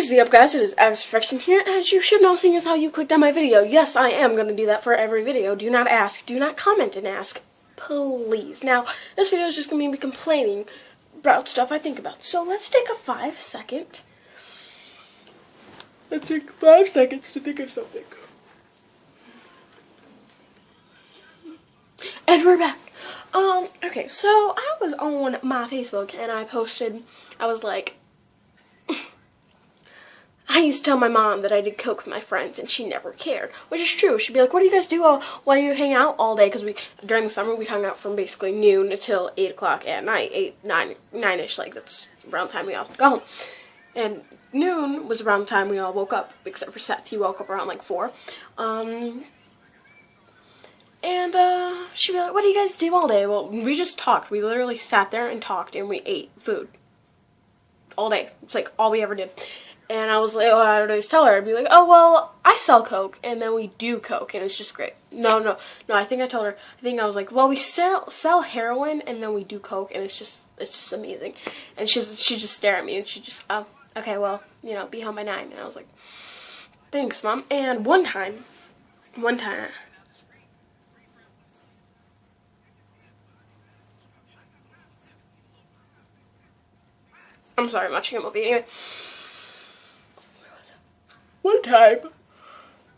is the up, guys? It is Alex Perfection here, as you should know, seeing as how you clicked on my video. Yes, I am going to do that for every video. Do not ask. Do not comment and ask. Please. Now, this video is just going to be me complaining about stuff I think about. So, let's take a 5-second. Let's take 5 seconds to think of something. And we're back. Okay, so I was on my Facebook, and I posted, I was like, I used to tell my mom that I did coke with my friends, and she never cared, which is true. She'd be like, what do you guys do while you hang out all day? Because during the summer, we hung out from basically noon until 8 o'clock at night, 9-ish, like, that's around the time we all go home. And noon was around the time we all woke up, except for Seth. He woke up around, like, 4. She'd be like, what do you guys do all day? Well, we just talked. We literally sat there and talked, and we ate food all day. It's, like, all we ever did. And I was like, oh, I would always tell her. I'd be like, oh, well, I sell coke, and then we do coke, and it's just great. No, I think I told her, I was like, well, we sell heroin, and then we do coke, and it's just amazing. And she just stare at me, and she just, oh, okay, well, you know, be home by 9. And I was like, thanks, Mom. And one time, I'm sorry, I'm watching a movie. Anyway, one time,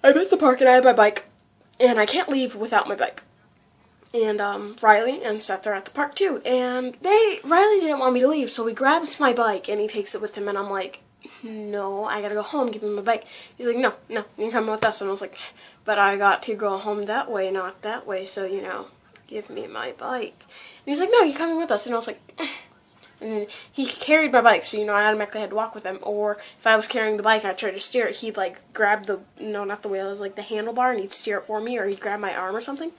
I'm at the park and I have my bike, and I can't leave without my bike. And Riley and Seth are at the park too, and Riley didn't want me to leave, so he grabs my bike and he takes it with him, and I'm like, no, I gotta go home, give him my bike. He's like, no, you're coming with us. And I was like, but I got to go home that way, not that way, so, you know, give me my bike. And he's like, no, you're coming with us. And I was like, and he carried my bike, so, you know, I automatically had to walk with him. Or if I was carrying the bike, I'd try to steer it, he'd, like, grab the, no, not the wheel, it was, like, the handlebar, and he'd steer it for me, or he'd grab my arm or something.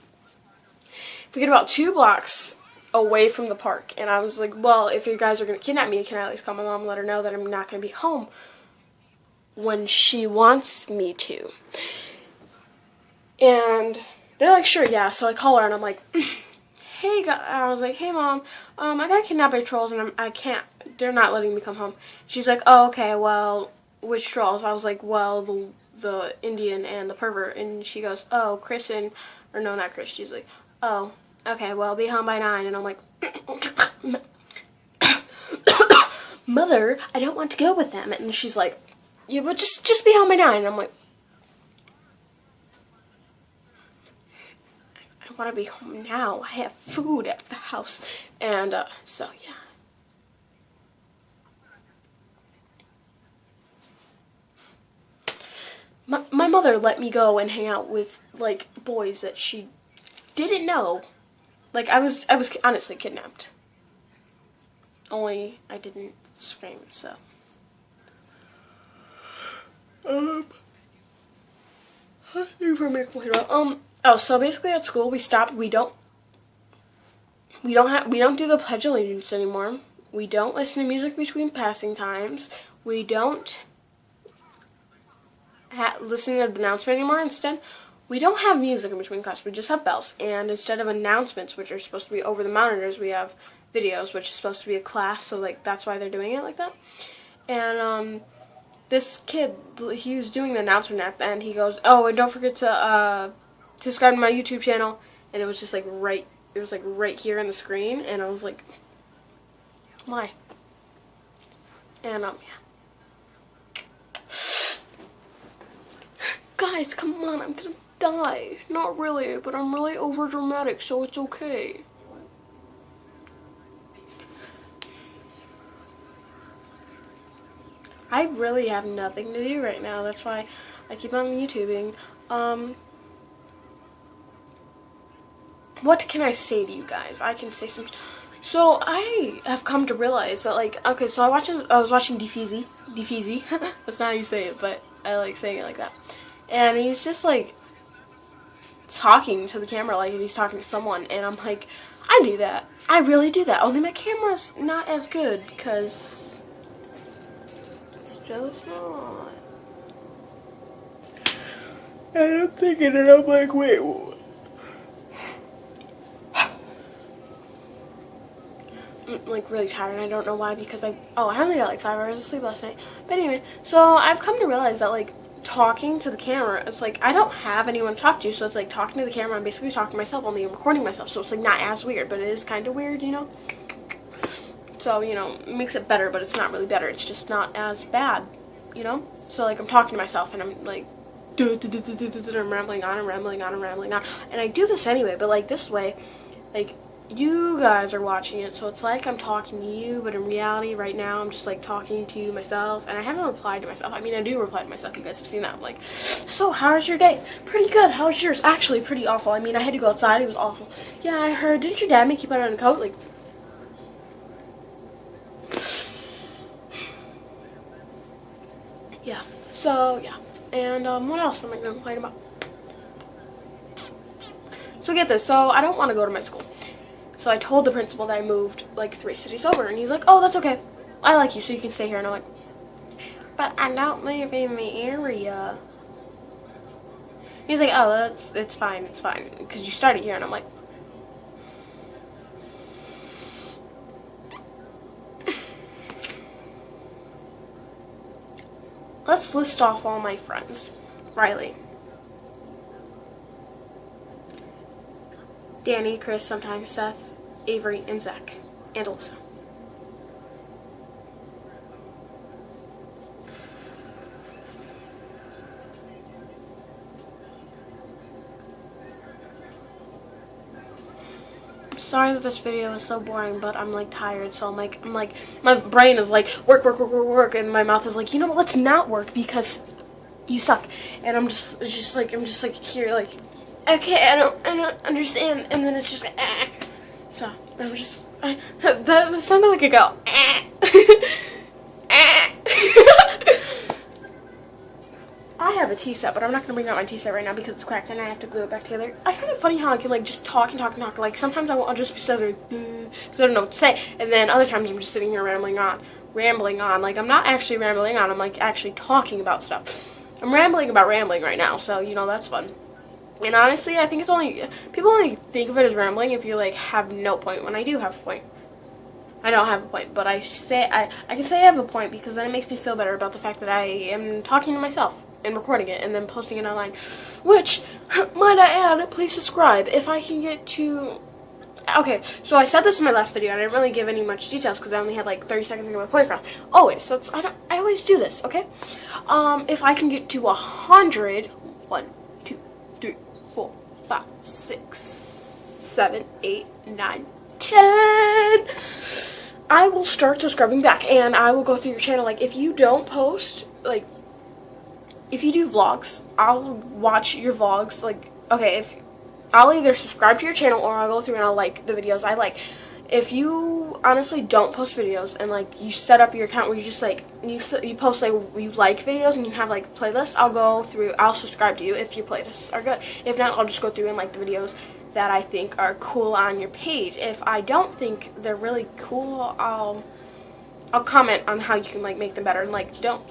We get about 2 blocks away from the park, and I was like, well, if you guys are going to kidnap me, can I at least call my mom and let her know that I'm not going to be home when she wants me to? And they're like, sure, yeah. So I call her, and I'm like, hey, I was like, hey, Mom, I got kidnapped by trolls, and I can't, they're not letting me come home. She's like, oh, okay, well, which trolls? I was like, well, the Indian and the pervert. And she goes, oh, Chris and, or no, not Chris. She's like, oh, okay, well, be home by 9. And I'm like, Mother, I don't want to go with them. And she's like, yeah, but just be home by 9. And I'm like, I want to be home now. I have food at the house. And, so, yeah. My mother let me go and hang out with, like, boys that she didn't know. Like, I was honestly kidnapped. Only I didn't scream, so. Oh, so basically at school we stopped. We don't do the Pledge of Allegiance anymore. We don't listen to music between passing times. We don't listen to the announcement anymore. Instead, we don't have music in between class. We just have bells. And instead of announcements, which are supposed to be over the monitors, we have videos, which is supposed to be a class. So, like, that's why they're doing it like that. And this kid, he was doing the announcement at the end. He goes, oh, and don't forget to subscribe to my YouTube channel. And it was just like right here on the screen. And I was like, why? And yeah. Guys, come on, I'm gonna die. Not really, but I'm really over dramatic, so it's okay. I really have nothing to do right now. That's why I keep on YouTubing. What can I say to you guys? I can say some. So I have come to realize that, like, okay, so I was watching DeFeezy. That's not how you say it, but I like saying it like that. And he's just, like, talking to the camera like he's talking to someone. And I'm like, I do that. I really do that. Only my camera's not as good, because it's just not. And I'm thinking, and I'm like, wait. like really tired, and I don't know why, because I only got like 5 hours of sleep last night. But anyway, so I've come to realize that like talking to the camera, it's like I don't have anyone to talk to, so it's like talking to the camera, I'm basically talking to myself, only I'm recording myself, so it's like not as weird, but it is kind of weird, you know? So, you know, it makes it better, but it's not really better, it's just not as bad, you know? So like I'm talking to myself, and I'm like, I'm rambling on and rambling on and rambling on, and I do this anyway, but like this way, like, you guys are watching it, so it's like I'm talking to you, but in reality, right now, I'm just like talking to myself, and I haven't replied to myself. I mean, I do reply to myself, you guys have seen that. I'm like, so, how was your day? Pretty good, how was yours? Actually, pretty awful. I mean, I had to go outside, it was awful. Yeah, I heard, didn't your dad make you put on a coat? Like, yeah, so, yeah. And, what else am I going to complain about? So get this, so I don't want to go to my school. So I told the principal that I moved like 3 cities over, and he's like, oh, that's okay. I like you, so you can stay here. And I'm like, but I don't live in the area. He's like, oh, it's fine, because you started here. And I'm like, let's list off all my friends. Riley, Danny, Chris, sometimes Seth, Avery, and Zach, and Alyssa. I'm sorry that this video is so boring, but I'm like tired, so I'm like, my brain is like, work, and my mouth is like, you know what, let's not work because you suck. And I'm just like here, like, okay, I don't understand, and then it's just like, so I'm just, that sounded like a go. I have a tea set, but I'm not gonna bring out my tea set right now because it's cracked and I have to glue it back together. I find it funny how I can like just talk and talk and talk. Like sometimes I'll just be sitting there because I don't know what to say, and then other times I'm just sitting here rambling on. Like I'm not actually rambling on. I'm like actually talking about stuff. I'm rambling about rambling right now, so you know that's fun. And honestly, I think it's only, people only think of it as rambling if you, like, have no point, when I do have a point. I don't have a point, but I can say I have a point because then it makes me feel better about the fact that I am talking to myself and recording it and then posting it online. Which, might I add, please subscribe if I can get to... Okay, so I said this in my last video, and I didn't really give any much details because I only had like 30 seconds to get my point across. Always, so it's, I always do this, okay? If I can get to 100, 1, 2, 3, 4, 5, 6, 7, 8, 9, 10, I will start subscribing back, and I will go through your channel. Like, if you don't post, like, if you do vlogs, I'll watch your vlogs. Like, okay, if I'll either subscribe to your channel or I'll go through and I'll like the videos I like. If you honestly don't post videos and like you set up your account where you just like you post like you like videos and you have like playlists, I'll go through, I'll subscribe to you if your playlists are good. If not, I'll just go through and like the videos that I think are cool on your page. If I don't think they're really cool, I'll comment on how you can like make them better, and like don't.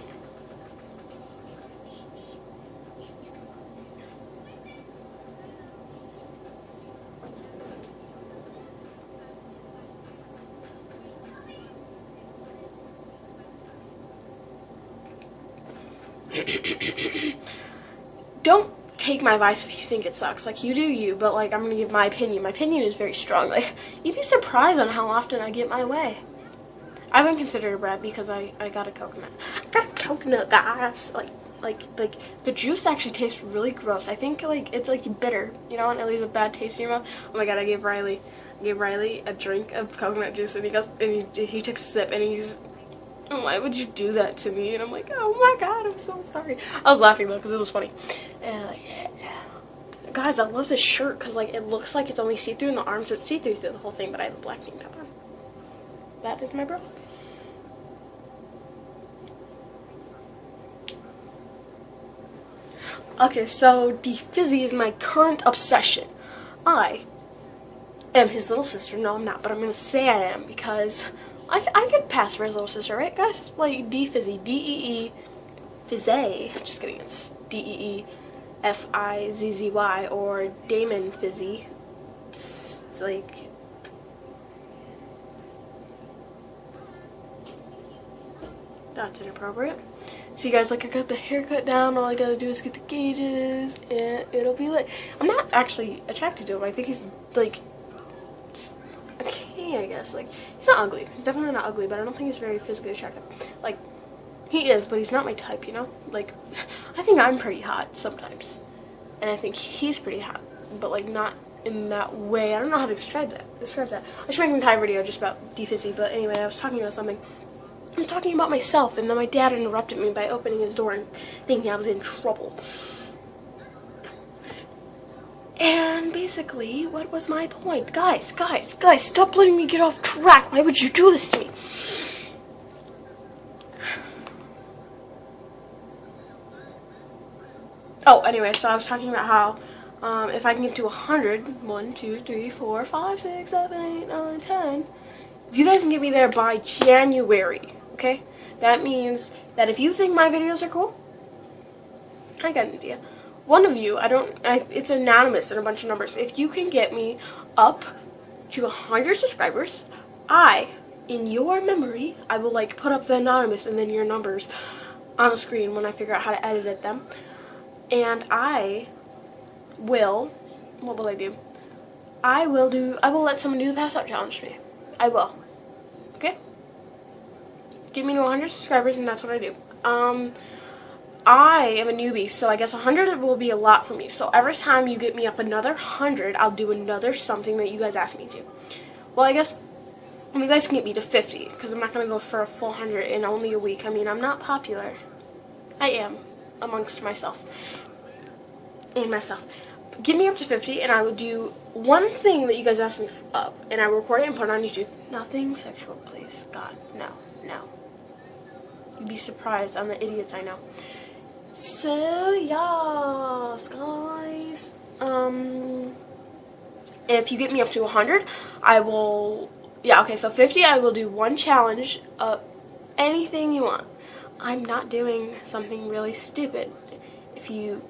Don't take my advice if you think it sucks. Like, you do you, but like I'm gonna give my opinion. My opinion is very strong. Like, you'd be surprised on how often I get my way. I've been considered a brat because I got a coconut. I got a coconut, guys. Like the juice actually tastes really gross. I think like it's like bitter, you know, and it leaves a bad taste in your mouth. Oh my god, I gave Riley a drink of coconut juice, and he goes and he took a sip, and he's, why would you do that to me? And I'm like, oh my god, I'm so sorry. I was laughing though because it was funny. And like, yeah. Guys, I love this shirt because like it looks like it's only see-through in the arms, but it's see-through through the whole thing. But I have a black tank top on. That is my bro. Okay, so D-Fizzy is my current obsession. I am his little sister. No, I'm not, but I'm gonna say I am because I could pass for his little sister, right, guys? Like D-Fizzy, D-E-E, Fizzy. Just kidding, it's D-E-E-F-I-Z-Z-Y, or Damon Fizzy. It's like, That's inappropriate. See guys, like I got the haircut down, all I gotta do is get the gauges, and it'll be lit. I'm not actually attracted to him. I think he's like, okay, I guess. Like, he's not ugly. He's definitely not ugly, but I don't think he's very physically attractive. Like, he is, but he's not my type, you know? Like, I think I'm pretty hot sometimes. And I think he's pretty hot, but like not in that way. I don't know how to describe that. I should make an entire video just about D-Fizzy, but anyway, I was talking about something. I was talking about myself, and then my dad interrupted me by opening his door and thinking I was in trouble. And basically, what was my point? Guys, stop letting me get off track. Why would you do this to me? Oh, anyway, so I was talking about how if I can get to 100, 1, 2, 3, 4, 5, 6, 7, 8, 9, 10, if you guys can get me there by January, okay? That means that if you think my videos are cool, I got an idea. One of you, it's anonymous and a bunch of numbers. If you can get me up to 100 subscribers, in your memory, I will like put up the anonymous and then your numbers on the screen when I figure out how to edit them. And I will, what will I do? I will let someone do the pass out challenge to me. I will. Okay? Give me to 100 subscribers and that's what I do. I am a newbie, so I guess 100 will be a lot for me. So every time you get me up another 100, I'll do another something that you guys ask me to. Well, I guess you guys can get me to 50, because I'm not going to go for a full 100 in only a week. I mean, I'm not popular. I am. Amongst myself. Get me up to 50 and I will do one thing that you guys ask me up and I will record it and put it on YouTube. Nothing sexual, please. God, no. You'd be surprised on the idiots I know. So, yes, guys. If you get me up to 100, I will, so 50, I will do one challenge of anything you want. I'm not doing something really stupid. If you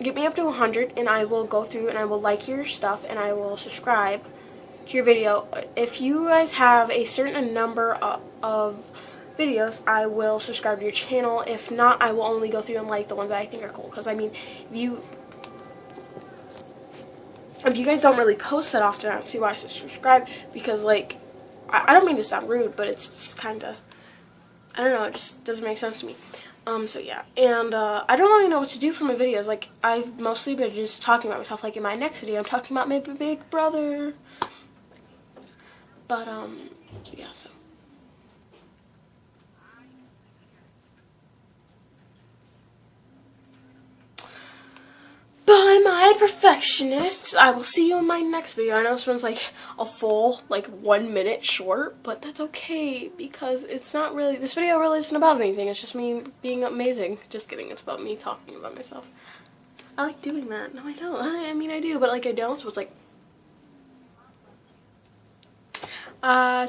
get me up to 100 and I will go through and I will like your stuff and I will subscribe to your video. If you guys have a certain number of videos, I will subscribe to your channel. If not, I will only go through and like the ones that I think are cool. Because I mean, if you guys don't really post that often, I don't see why I should subscribe. Because like, I don't mean to sound rude, but it's just kind of, I don't know, it just doesn't make sense to me. So yeah, and I don't really know what to do for my videos. Like, I've mostly been just talking about myself. Like in my next video, I'm talking about my big brother. But yeah, so. Bye, my perfectionists. I will see you in my next video. I know this one's like a full, 1 minute short, but that's okay because it's not really, this video really isn't about anything. It's just me being amazing. Just kidding. It's about me talking about myself. I like doing that. No, I don't. I mean, I do, but I don't, so it's like.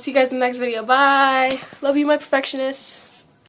See you guys in the next video. Bye. Love you, my perfectionists.